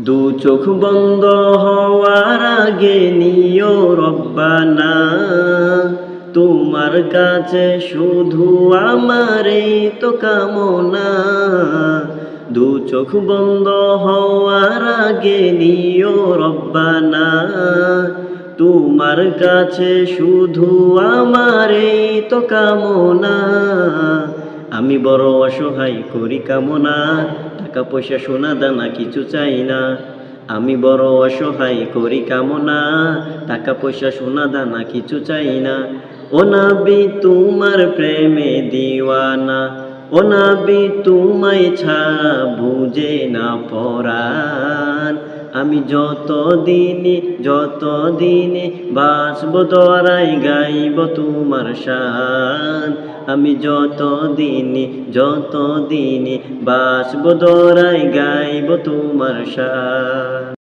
দু চোখ বন্ধ হওয়ার আগে নিও রব্বানা, তোমার কাছে শুধু আমারই তো কামনা। দু চোখ বন্ধ হওয়ার আগে নিও রব্বানা, তোমার কাছে শুধু আমারই তো কামনা। আমি বড় অসহায় করি কামনা, টাকা পয়সা সোনা দানা কিছু চাই না। আমি বড় অসহায় করি কামনা, টাকা পয়সা সোনা দানা কিছু চাই না। ও নবী তোমার প্রেমে দিওয়ানা, ও নবী তোমায় ছাড়া বুঝে না পরাণ। আমি যত দিনে বাঁচব দরাই গাইব তোমার শান। আমি যত দিনে বাঁচব দরাই গাইব তোমার শান।